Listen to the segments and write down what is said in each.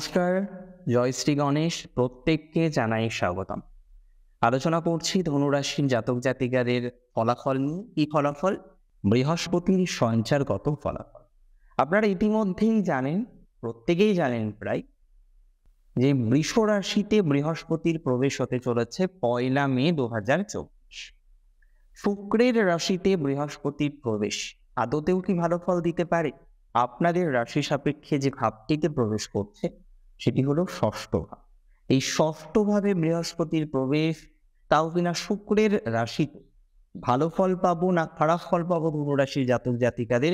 নমস্কার, জয় শ্রী গণেশ। প্রত্যেককে জানাই স্বাগতম। আলোচনা করছি ধনুরাশির জাতক জাতিকাদের ফলাফল নিয়ে। কি ফলাফল? বৃহস্পতির সঞ্চারগত ফলাফল। আপনারা ইতিমধ্যেই জানেন, প্রত্যেকেই জানেন প্রায়, যে বৃষ রাশিতে বৃহস্পতির প্রবেশ হতে চলেছে 1 মে 2024। শুক্রের রাশিতে বৃহস্পতির প্রবেশ আদতেও কি ভালো ফল দিতে পারে? আপনাদের রাশি সাপেক্ষে যে ভাবটিতে প্রবেশ করছে সেটি হলো ষষ্ঠ ভাব। এই ষষ্ঠ ভাবে বৃহস্পতির প্রবেশ, তাও কিনা শুক্রের রাশিতে, ভালো ফল পাবো না খারাপ ফল পাবো ধনুরাশির জাতক জাতিকাদের,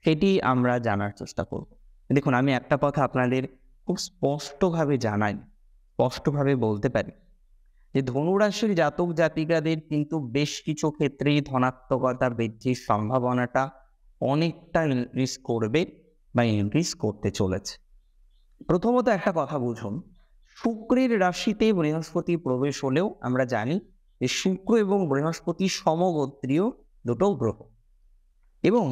সেটি আমরা জানার চেষ্টা করব। দেখুন, আমি একটা কথা আপনাদের খুব স্পষ্টভাবে জানাই, স্পষ্টভাবে বলতে পারি যে ধনুরাশির জাতক জাতিকাদের কিন্তু বেশ কিছু ক্ষেত্রেই ধনাত্মকতা বৃদ্ধির সম্ভাবনাটা অনেকটা ইনক্রিজ করবে বা ইনক্রিজ করতে চলেছে। প্রথমত একটা কথা বুঝুন, শুক্রের রাশিতে বৃহস্পতি প্রবেশ হলেও আমরা জানি যে শুক্র এবং বৃহস্পতি সমগোত্রীয় দুটো গ্রহ, এবং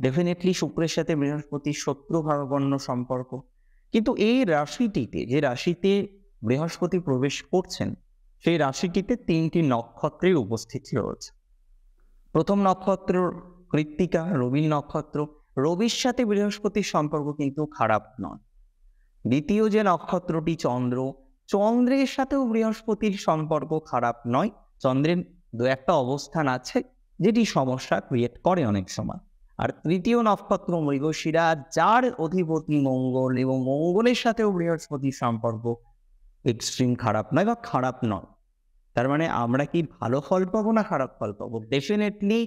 ডেফিনেটলি শুক্রের সাথে বৃহস্পতির শত্রুভাবাপন্ন সম্পর্ক। কিন্তু এই রাশিটিতে, যে রাশিতে বৃহস্পতি প্রবেশ করছেন, সেই রাশিটিতে 3টি নক্ষত্রের উপস্থিতি রয়েছে। প্রথম নক্ষত্র কৃত্তিকা, রবির নক্ষত্র। রবির সাথে বৃহস্পতির সম্পর্ক কিন্তু খারাপ নয়। দ্বিতীয় যে নক্ষত্রটি চন্দ্র, চন্দ্রের সাথেও বৃহস্পতির সম্পর্ক খারাপ নয়। চন্দ্রের দু একটা অবস্থান আছে যেটি সমস্যা ক্রিয়েট করে অনেক সময়। আর তৃতীয় নক্ষত্র মৃগশিরা, যার অধিপতি মঙ্গল, এবং মঙ্গলের সাথেও বৃহস্পতির সম্পর্ক এক্সট্রিম খারাপ নয় বা খারাপ নয়। তার মানে আমরা কি ভালো ফল পাবো না খারাপ ফল পাবো? ডেফিনেটলি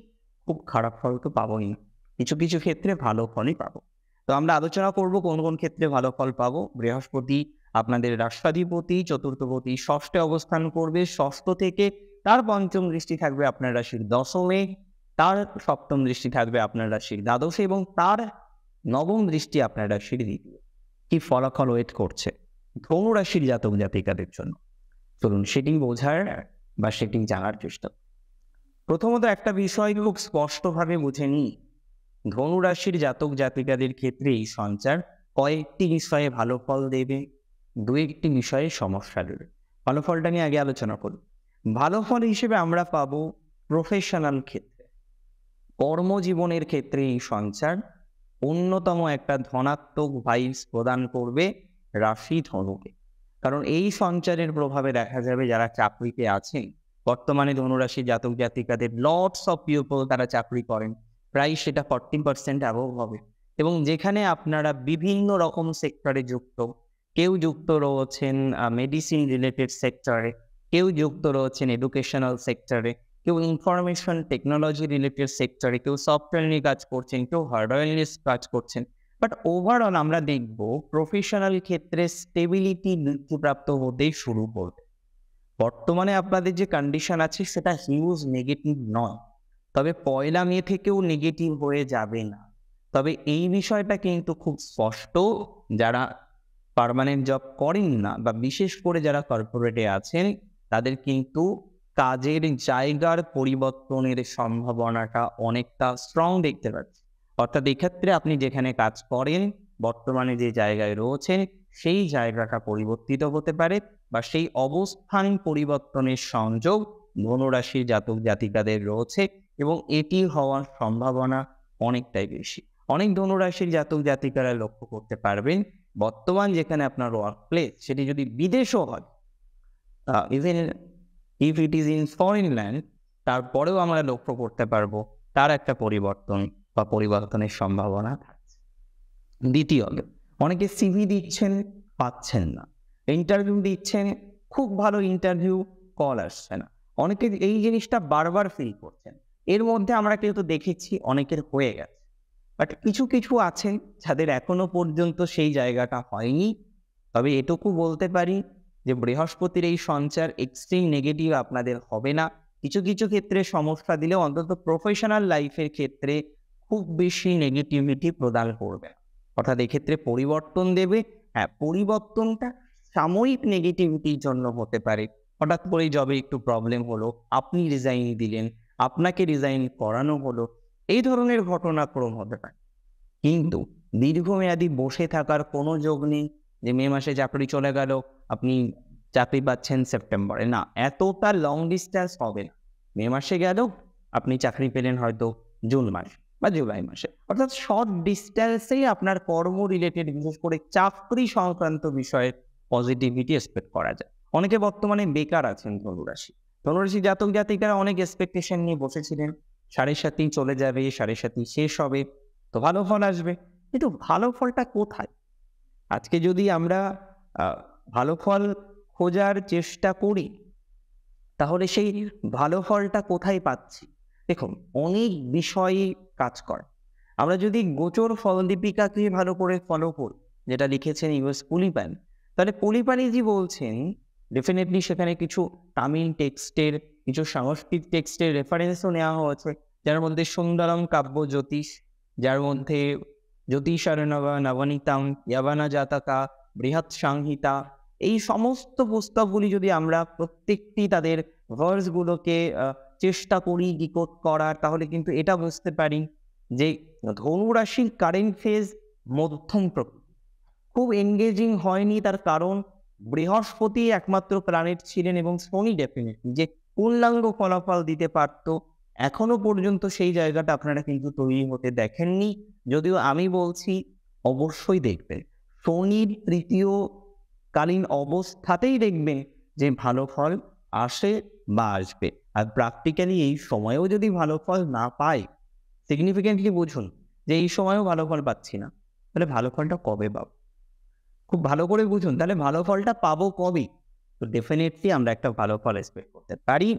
খুব খারাপ ফল তো পাবোই না, কিছু কিছু ক্ষেত্রে ভালো ফলই পাবো। তো আমরা আলোচনা করব কোন কোন ক্ষেত্রে ভালো ফল পাবো। বৃহস্পতি আপনাদের রাষ্ট্রাধিপতি, চতুর্থপতি, ষষ্ঠে অবস্থান করবে। ষষ্ঠ থেকে তার পঞ্চম দৃষ্টি থাকবে আপনার রাশির দশমে, তার সপ্তম দৃষ্টি থাকবে আপনার রাশির দ্বাদশে, এবং তার নবম দৃষ্টি আপনার রাশির দ্বিতীয়। কি ফলাফল ওয়েট করছে ধনু রাশির জাতক জাতিকাদের জন্য, চলুন সেটি বোঝার বা সেটি জানার চেষ্টা। প্রথমত একটা বিষয় খুব স্পষ্টভাবে বুঝে নিই, ধনু রাশির জাতক জাতিকাদের ক্ষেত্রে এই সঞ্চার কয়েকটি বিষয়ে ভালো ফল দেবে, দু একটি বিষয়ে সমস্যা দেবে। ভালো ফলটা নিয়ে আগে আলোচনা করি। ভালো ফল হিসেবে আমরা পাবো প্রফেশনাল ক্ষেত্রে, কর্মজীবনের ক্ষেত্রে এই সঞ্চার অন্যতম একটা ধনাত্মক ভাইবস প্রদান করবে রাশি ধনুকে। কারণ এই সঞ্চারের প্রভাবে দেখা যাবে যারা চাকরিতে আছেন, বর্তমানে ধনুরাশি জাতক জাতিকাদের লটস অফ পিপল তারা চাকরি করেন, প্রায় সেটা 40% অ্যাবভ হবে। এবং যেখানে আপনারা বিভিন্ন রকম সেক্টরে যুক্ত, কেউ যুক্ত রয়েছেন মেডিসিন রিলেটেড সেক্টরে, কেউ যুক্ত রয়েছেন এডুকেশনাল সেক্টরে, কেউ ইনফরমেশন টেকনোলজি রিলেটেড সেক্টরে, কেউ সফটওয়্যার নিয়ে কাজ করছেন, কেউ হার্ডওয়্যার নিয়ে কাজ করছেন। বাট ওভারঅল আমরা দেখব প্রফেশনাল ক্ষেত্রে স্টেবিলিটি বৃদ্ধিপ্রাপ্ত হতেই শুরু করবে। বর্তমানে আপনাদের যে কন্ডিশন আছে সেটা হিউজ নেগেটিভ নয়, তবে 1 মে থেকেও নেগেটিভ হয়ে যাবে না। তবে এই বিষয়টা কিন্তু খুব স্পষ্ট, যারা পার্মানেন্ট জব করেন না বা বিশেষ করে যারা কর্পোরেটে আছেন, তাদের কিন্তু কাজের জায়গার পরিবর্তনের সম্ভাবনাটা অনেকটা স্ট্রং দেখতে পাচ্ছি। অর্থাৎ এক্ষেত্রে আপনি যেখানে কাজ করেন, বর্তমানে যে জায়গায় রয়েছেন, সেই জায়গাটা পরিবর্তিত হতে পারে, বা সেই অবস্থান পরিবর্তনের সংযোগ ধনুরাশির জাতক জাতিকাদের রয়েছে, এবং এটি হওয়ার সম্ভাবনা অনেকটাই বেশি। অনেক ধনুরাশির জাতক জাতিকারা লক্ষ্য করতে পারবেন, বর্তমান যেখানে আপনার ওয়ার্ক প্লেস, সেটি যদি বিদেশও হয়, even if it is in foreign land, তারপরেও আমরা লক্ষ্য করতে পারবো তার একটা পরিবর্তন বা পরিবর্তনের সম্ভাবনা থাকছে। দ্বিতীয়ত, অনেকে সিভি দিচ্ছেন, পাচ্ছেন না, ইন্টারভিউ দিচ্ছেন, খুব ভালো ইন্টারভিউ কল আসছে না। অনেকে এই জিনিসটা বারবার ফিল করছেন। এর মধ্যে আমরা কিন্তু দেখেছি অনেকের হয়ে গেছে, বাট কিছু কিছু আছেন যাদের এখনো পর্যন্ত সেই জায়গাটা হয়নি। তবে এটুকু বলতে পারি যে বৃহস্পতির এই সঞ্চার এক্সট্রিম নেগেটিভ আপনাদের হবে না। কিছু কিছু ক্ষেত্রে সমস্যা দিলে অন্তত প্রফেশনাল লাইফের ক্ষেত্রে খুব বেশি নেগেটিভিটি প্রদান করবে, অর্থাৎ এক্ষেত্রে পরিবর্তন দেবে। হ্যাঁ, পরিবর্তনটা সাময়িক নেগেটিভিটির জন্য হতে পারে। হঠাৎ করে জবে একটু প্রবলেম হলো, আপনি রিজাইন দিলেন, আপনাকে রিজাইন করানো হলো, এই ধরনের ঘটনাক্রম হতে পারে। কিন্তু দীর্ঘমেয়াদী বসে থাকার কোনো যোগ নেই, যে মে মাসে চাকরি চলে গেল, আপনি চাকরি পাচ্ছেন সেপ্টেম্বরে, না, এতটা লং ডিস্টেন্স হবে না। মে মাসে গেল, আপনি চাকরি পেলেন হয়তো জুন মাস বা জুলাই মাসে, অর্থাৎ শর্ট ডিস্টেন্সেই আপনার কর্ম রিলেটেড, বিশেষ করে চাকরি সংক্রান্ত বিষয়ে পজিটিভিটি এক্সপেক্ট করা যায়। অনেকে বর্তমানে বেকার আছেন ধনুরাশি জাতক জাতিকারা অনেক এক্সপেকটেশন নিয়ে বসেছিলেন, 7.5 চলে যাবে, 7.5 শেষ হবে, তো ভালো ফল আসবে। কিন্তু ভালো ফলটা কোথায়? আজকে যদি আমরা ভালো ফল খোঁজার চেষ্টা করি, তাহলে সেই ভালো ফলটা কোথায় পাচ্ছি? দেখুন, অনেক বিষয়ে কাজ করে। আমরা যদি গোচর ফলদীপিকাকে ভালো করে ফলো করি, যেটা লিখেছেন ইউএস পুলিপান, তাহলে পুলিপানিজি বলছেন ডেফিনেটলি সেখানে কিছু তামিল টেক্সটের, কিছু সংস্কৃত টেক্সটের রেফারেন্সও নেওয়া হয়েছে, যার মধ্যে সুন্দরম কাব্য জ্যোতিষ, যার মধ্যে জ্যোতিষারণব নবনীতম, ইয়াবানা জাতকা, বৃহৎ সংহিতা, এই সমস্ত পুস্তকগুলি যদি আমরা প্রত্যেকটি তাদের ভার্সগুলোকে চেষ্টা করি ডিকোড করার, তাহলে কিন্তু এটা বুঝতে পারি যে ধনুরাশির কারেন্ট ফেজ মধ্যম প্রকৃতি, খুব এনগেজিং হয়নি। তার কারণ বৃহস্পতি একমাত্র প্ল্যানেট ছিলেন এবং শনি ডেফিনেটলি যে পূর্ণাঙ্গ ফলাফল দিতে পারত, এখনো পর্যন্ত সেই জায়গাটা আপনারা কিন্তু তৈরি হতে দেখেননি। যদিও আমি বলছি অবশ্যই দেখবেন, শনির তৃতীয় কালীন অবস্থাতেই দেখবেন যে ভালো ফল আসে বা আসবে। আর প্র্যাকটিক্যালি এই সময়েও যদি ভালো ফল না পাই, সিগনিফিকেন্টলি বুঝুন যে এই সময়েও ভালো ফল পাচ্ছি না, তাহলে ভালো ফলটা কবে পাবো? খুব ভালো করে বুঝুন, তাহলে ভালো ফলটা পাবো কবে? তো ডেফিনেটলি আমরা একটা ভালো ফল এক্সপেক্ট করতে পারি,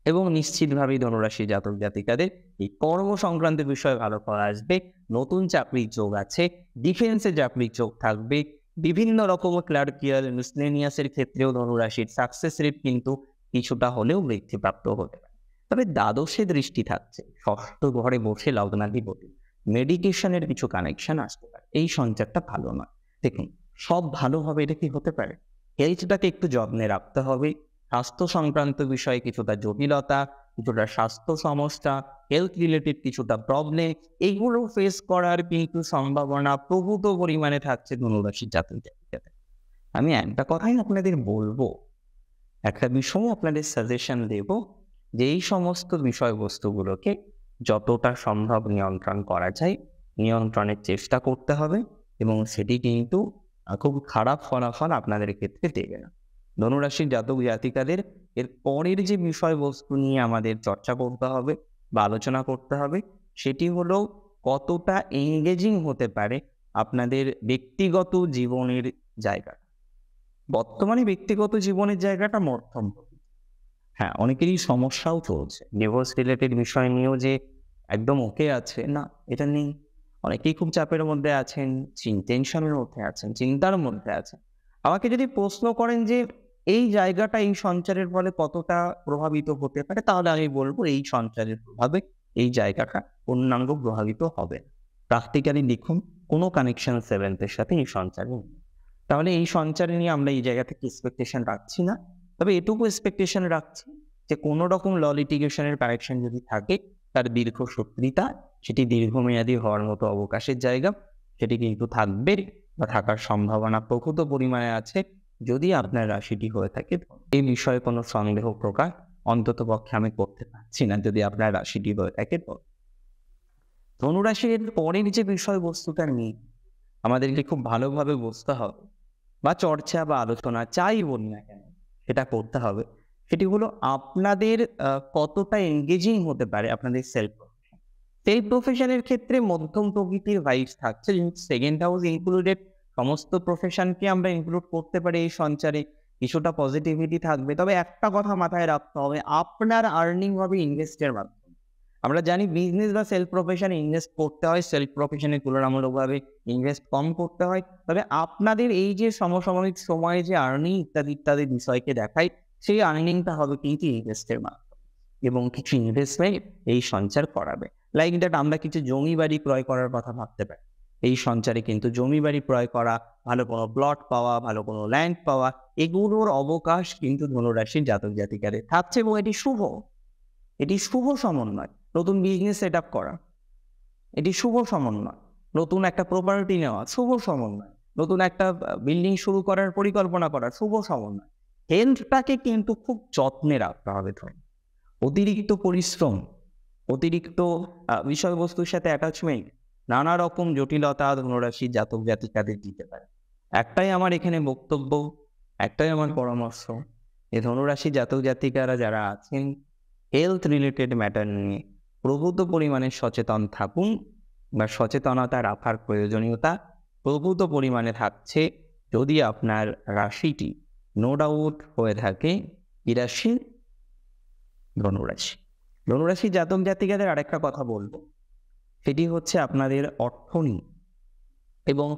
এবং নিশ্চিতভাবেই ধনুরাশি জাতক জাতিকাদের এই কর্ম সংক্রান্ত বিষয়ে ভালো ফল আসবে। নতুন চাকরির যোগ আছে, ডিফেন্সে চাকরির যোগ থাকবে, বিভিন্ন রকম ক্লার্কিয়াল মিসলেনিয়াসের ক্ষেত্রেও ধনুরাশির সাকসেস রেট কিন্তু কিছুটা হলেও বৃদ্ধিপ্রাপ্ত হতে পারে। তবে দ্বাদশে দৃষ্টি থাকছে, ষষ্ঠ ঘরে বসে লগ্নাধিপতি, মেডিকেশনের কিছু কানেকশন আসতে পারে, এই সঞ্চারটা ভালো নয়। দেখুন, সব ভালো হবে এটা কি হতে পারে? হেলথটাকে একটু যত্নে রাখতে হবে, স্বাস্থ্য সংক্রান্ত বিষয়ে কিছুটা জটিলতা, কিছুটা স্বাস্থ্য সমস্যা, হেলথ রিলেটেড কিছুটা প্রবলেম, এইগুলো ফেস করার কিন্তু সম্ভাবনা প্রভূত পরিমাণে থাকছে ধনুরাশি জাতক জাতিকাদের। আমি একটা কথাই আপনাদের বলবো, একটা বিষয় আপনাদের সাজেশন দেব, যে এই সমস্ত বিষয়বস্তুগুলোকে যতটা সম্ভব নিয়ন্ত্রণ করা যায় নিয়ন্ত্রণের চেষ্টা করতে হবে, এবং সেটি কিন্তু খুব খারাপ ফলাফল আপনাদের ক্ষেত্রে দেবে না। ধনুরাশির জাতক জাতিকাদের এর পরের যে বিষয়বস্তু নিয়ে আমাদের চর্চা করতে হবে বা আলোচনা করতে হবে, সেটি হলো কতটা এঙ্গেজিং হতে পারে আপনাদের ব্যক্তিগত জীবনের জায়গা। বর্তমানে ব্যক্তিগত জীবনের জায়গাটা মধ্যম প্রকৃতি। হ্যাঁ, অনেকেরই সমস্যাও চলছে, ডিভোর্স রিলেটেড বিষয় নিয়েও যে একদম ওকে আছে না, এটা নেই। অনেকেই খুব চাপের মধ্যে আছেন, টেনশনের মধ্যে আছেন, চিন্তার মধ্যে আছেন। আমাকে যদি প্রশ্ন করেন যে এই জায়গাটা এই সঞ্চারের ফলে কতটা প্রভাবিত হতে পারে, তাহলে আমি বলবো এই সঞ্চারের প্রভাবে এই জায়গাটা পূর্ণাঙ্গ প্রভাবিত হবে। প্র্যাকটিক্যালি দেখুন, কোনো কানেকশন সেভেন্থের সাথে এই সঞ্চারে নেই। তাহলে এই সঞ্চারে নিয়ে আমরা এই জায়গা থেকে এক্সপেকটেশন রাখছি না। তবে এটুকু এক্সপেকটেশন রাখছি যে কোনো রকম ল লিটিগেশনের কানেকশন যদি থাকে, তার দীর্ঘসূত্রিতা, সেটি দীর্ঘমেয়াদী হওয়ার মতো অবকাশের জায়গা, সেটি কিন্তু থাকবে বা থাকার সম্ভাবনা প্রভূত পরিমাণে আছে যদি আপনার রাশিটি হয়ে থাকে। এই বিষয়ে কোনো সন্দেহ প্রকাশ অন্তত পক্ষে আমি করতে পারছি না যদি আপনার রাশিটি হয়ে থাকে। তো ধনুরাশির পরের যে বিষয়বস্তুটা নিয়ে আমাদেরকে খুব ভালোভাবে বুঝতে হবে বা চর্চা বা আলোচনা চাই বলি না কেন সেটা করতে হবে, সেটি হলো আপনাদের কতটা এনগেজিং হতে পারে আপনাদের সেলফ প্রফেশন। সেলফ প্রফেশনের ক্ষেত্রে মধ্যম প্রকৃতির ভাইবস থাকছে, সেকেন্ড হাউস ইনক্লুডেড সমস্ত প্রফেশনকে আমরা ইনক্লুড করতে পারি এই সঞ্চারে, কিছুটা পজিটিভিটি থাকবে। তবে একটা কথা মাথায় রাখতে হবে, আপনার আর্নিং হবে ইনভেস্টের মাধ্যমে। আমরা জানি বিজনেস বা সেলফ প্রফেশনে ইনভেস্ট করতে হয়, সেলফ প্রফেশনে তুলনামূলকভাবে ইনভেস্ট কম করতে হয়। তবে আপনাদের এই যে সমসাময়িক সময়ে যে আর্নিং ইত্যাদি ইত্যাদি বিষয়কে দেখায়, সেই আর্নিংটা হবে কিন্তু ইনভেস্টের মাধ্যমে, এবং কিছু ইনভেস্টমেন্ট এই সঞ্চার করাবে। লাইক দ্যাট, আমরা কিছু জমি বাড়ি ক্রয় করার কথা ভাবতে পারি, এই সঞ্চারে কিন্তু জমি বাড়ি ক্রয় করা, ভালো কোনো প্লট পাওয়া, ভালো কোনো ল্যান্ড পাওয়া, এগুলোর অবকাশ কিন্তু ধনুরাশির জাতক জাতিকাদের থাকছে, এবং এটি শুভ, এটি শুভ সমন্বয়। নতুন বিজনেস সেট আপ করা, এটি শুভ সমন্বয়। নতুন একটা প্রপার্টি নেওয়া, শুভ সমন্বয়। নতুন একটা বিল্ডিং শুরু করার পরিকল্পনা করার শুভ সময় নয়। হেলথটাকে কিন্তু খুব যত্নে রাখতে হবে। ধরুন অতিরিক্ত পরিশ্রম, অতিরিক্ত বিষয়বস্তুর সাথে অ্যাটাচমেন্ট নানা রকম জটিলতা ধনুরাশি জাতক জাতিকাদের দিতে পারে। একটাই আমার এখানে বক্তব্য, একটাই আমার পরামর্শ, এই ধনুরাশি জাতক জাতিকারা যারা আছেন হেলথ রিলেটেড ম্যাটার নিয়ে প্রভূত পরিমাণে সচেতন থাকুন, বা সচেতনতা রাখার প্রয়োজনীয়তা প্রভূত পরিমাণে থাকছে যদি আপনার রাশিটি নো ডাউট হয়ে থাকে কি রাশি? ধনুরাশি। ধনুরাশি জাতক জাতিকাদের আরেকটা কথা বলবো, সেটি হচ্ছে আপনাদের অর্থ নিয়ে। এবং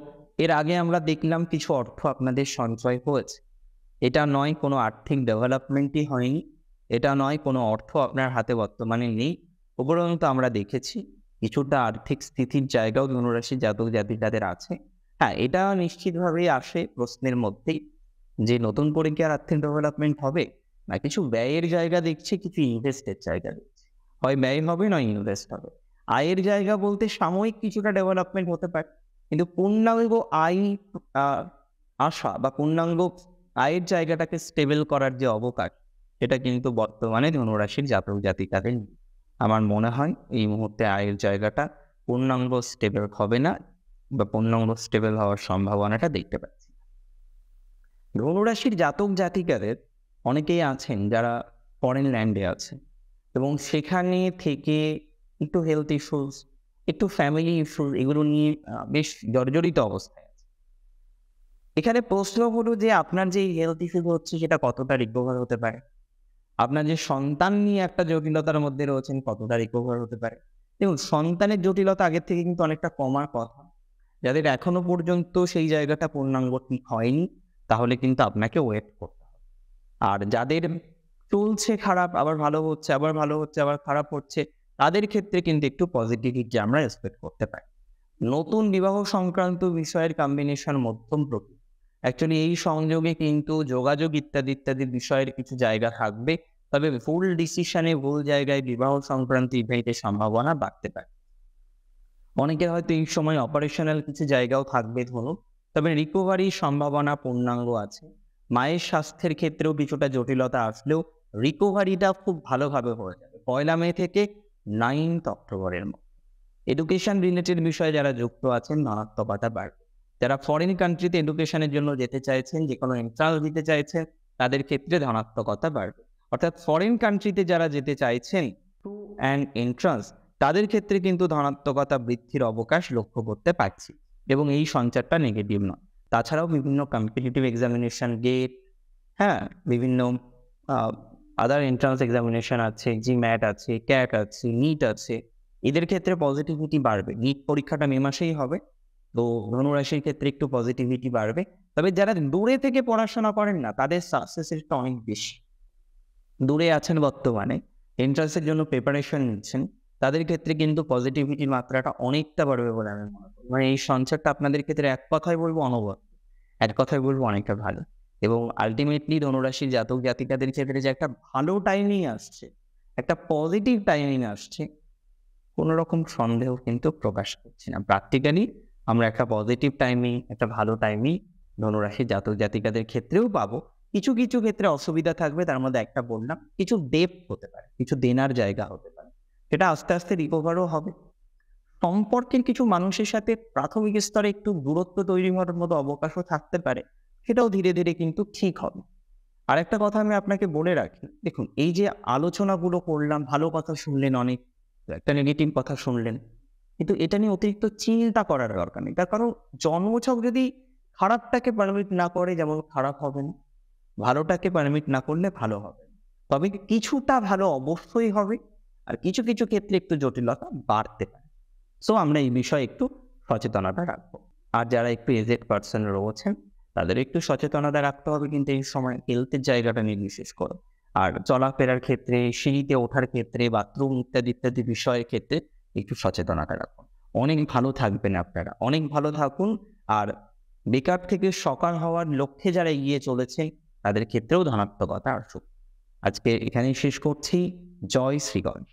এর আগে আমরা দেখলাম কিছু অর্থ আপনাদের সঞ্চয় হয়েছে। এটা নয় কোনো আর্থিক ডেভেলপমেন্টই হয়নি, এটা নয় কোনো অর্থ আপনার হাতে বর্তমানে নেই। উপরন্তু আমরা দেখেছি কিছুটা আর্থিক স্থিতির জায়গাও ধনুরাশি জাতক জাতিকাদের আছে। হ্যাঁ, এটা নিশ্চিতভাবেই আসে প্রশ্নের মধ্যেই যে নতুন করে কি আর আর্থিক ডেভেলপমেন্ট হবে, না কিছু ব্যয়ের জায়গা দেখছি, কিছু ইনভেস্টের জায়গা দেখছি। হয় ব্যয় হবে নয় ইনভেস্ট হবে। আয়ের জায়গা বলতে সাময়িক কিছুটা ডেভেলপমেন্ট হতে পারে, কিন্তু পূর্ণাঙ্গ আয় আসা বা পূর্ণাঙ্গ আয়ের জায়গাটাকে স্টেবল করার যে অবকাশ, সেটা কিন্তু বর্তমানে ধনুরাশির জাতক জাতিকাদের নেই। আমার মনে হয় এই মুহূর্তে আয়ের জায়গাটা পূর্ণাঙ্গ স্টেবল হবে না, বা পূর্ণাঙ্গ স্টেবল হওয়ার সম্ভাবনাটা দেখতে পাচ্ছি। ধনুরাশির জাতক জাতিকাদের অনেকেই আছেন যারা ফরেন ল্যান্ডে আছে এবং সেখানে থেকে একটু হেলথ ইস্যুস, একটু ফ্যামিলি ইস্যুস, এগুলো নিয়ে বেশ জর্জরিত অবস্থায় আছে। এখানে প্রশ্ন হলো যে আপনার যে হেলথ ইস্যু হচ্ছে সেটা কতটা রিকভার হতে পারে? আপনার যে সন্তান নিয়ে একটা জটিলতার মধ্যে রয়েছেন কতটা রিকভার হতে পারে? দেখুন, সন্তানের জটিলতা আগের থেকে কিন্তু অনেকটা কমার কথা। যাদের এখনো পর্যন্ত সেই জায়গাটা পূর্ণাঙ্গ ঠিক হয়নি, তাহলে কিন্তু আপনাকে ওয়েট করতে হবে। আর যাদের চলছে খারাপ, আবার ভালো হচ্ছে, আবার ভালো হচ্ছে, আবার খারাপ হচ্ছে, তাদের ক্ষেত্রে কিন্তু একটু পজিটিভিটি আমরা এক্সপেক্ট করতে পারি। নতুন বিবাহ সংক্রান্ত বিষয়ের কম্বিনেশন মধ্যম প্রকৃতি। অ্যাকচুয়ালি এই সংযোগে কিন্তু যোগাযোগ ইত্যাদি ইত্যাদি বিষয়ের কিছু জায়গা থাকবে, তবে ভুল ডিসিশনে ভুল জায়গায় বিবাহ সংক্রান্ত ইভেন্টের সম্ভাবনা বাড়তে পারে। অনেকের হয়তো এই সময় অপারেশনাল কিছু জায়গাও থাকবে ধরুন, তবে রিকভারির সম্ভাবনা পূর্ণাঙ্গ আছে। মায়ের স্বাস্থ্যের ক্ষেত্রেও কিছুটা জটিলতা আসলেও রিকভারিটা খুব ভালোভাবে হয়ে যাবে 1 মে থেকে 9 অক্টোবরের মধ্যে। এডুকেশন রিলেটেড বিষয়ে যারা যুক্ত আছেন ধনাত্মকতা বাড়বে। যারা ফরেন কান্ট্রিতে এডুকেশনের জন্য যেতে চাইছেন, যে কোনো এন্ট্রান্স দিতে চাইছেন, তাদের ক্ষেত্রে ধনাত্মকতা বাড়বে। অর্থাৎ ফরেন কান্ট্রিতে যারা যেতে চাইছেন টু অ্যান্ড এন্ট্রান্স, তাদের ক্ষেত্রে কিন্তু ধনাত্মকতা বৃদ্ধির অবকাশ লক্ষ্য করতে পারছি, এবং এই সঞ্চারটা নেগেটিভ নয়। তাছাড়াও বিভিন্ন কম্পিটিটিভ এক্সামিনেশন, গেট, হ্যাঁ, বিভিন্ন আদার এন্ট্রান্স এক্সামিনেশন আছে, জিম্যাট আছে, ক্যাট আছে, নিট আছে, এদের ক্ষেত্রে পজিটিভিটি বাড়বে। নিট পরীক্ষাটা মে মাসেই হবে, তো ধনুরাশির ক্ষেত্রে একটু পজিটিভিটি বাড়বে। তবে যারা দূরে থেকে পড়াশোনা করেন না, তাদের সাকসেস রেটটা অনেক বেশি। দূরে আছেন বর্তমানে, এন্ট্রান্সের জন্য প্রিপারেশন নিচ্ছেন, তাদের ক্ষেত্রে কিন্তু পজিটিভিটির মাত্রাটা অনেকটা বাড়বে বলে আমি মনে করি। মানে এই সঞ্চারটা আপনাদের ক্ষেত্রে এক কথায় বলবো অনবদ্য, এক কথায় বলবো অনেকটা ভালো। এবং আলটিমেটলি ধনুরাশির জাতক জাতিকাদের ক্ষেত্রে যে একটা ভালো টাইমিং আসছে, একটা পজিটিভ টাইমিং আসছে, কোনো রকম সন্দেহ কিন্তু প্রকাশ করছি না। প্র্যাকটিক্যালি আমরা একটা পজিটিভ টাইমিং, একটা ভালো টাইমিং ধনুরাশির জাতক জাতিকাদের ক্ষেত্রেও পাবো। কিছু কিছু ক্ষেত্রে অসুবিধা থাকবে, তার মধ্যে একটা বললাম, কিছু ডেপ হতে পারে, কিছু দেনার জায়গা হতে পারে, সেটা আস্তে আস্তে রিকভারও হবে। সম্পর্কের কিছু মানুষের সাথে প্রাথমিক স্তরে একটু দূরত্ব তৈরি হওয়ার মতো অবকাশও থাকতে পারে, সেটাও ধীরে ধীরে কিন্তু ঠিক হবে। আরেকটা কথা আমি আপনাকে বলে রাখি, দেখুন এই যে আলোচনাগুলো করলাম, ভালো কথা শুনলেন, অনেক একটা নেগেটিভ কথা শুনলেন, কিন্তু এটা নিয়ে অতিরিক্ত চিন্তা করার দরকার নেই। তার কারণ জন্মছক যদি খারাপটাকে পারমিট না করে, যেমন খারাপ হবে না, ভালোটাকে পারমিট না করলে ভালো হবে। তবে কিছুটা ভালো অবশ্যই হবে, আর কিছু কিছু ক্ষেত্রে একটু জটিলতা বাড়তে পারে। সো আমরা এই বিষয়ে একটু সচেতনতা রাখবো। আর যারা একটু এজেড পার্সন রয়েছেন, তাদের একটু সচেতনতা রাখতে হবে কিন্তু এই সময় হেলথের জায়গাটা নিয়ে বিশেষ করে। আর চলাফেরার ক্ষেত্রে, সিঁড়িতে ওঠার ক্ষেত্রে, বাথরুম ইত্যাদি ইত্যাদি বিষয়ের ক্ষেত্রে একটু সচেতনতা রাখুন। অনেক ভালো থাকবেন আপনারা, অনেক ভালো থাকুন। আর বেকার থেকে সকাল হওয়ার লক্ষ্যে যারা এগিয়ে চলেছে, তাদের ক্ষেত্রেও ধনাত্মকতা আসুক। আজকে এখানেই শেষ করছি। জয় শ্রী গণেশ।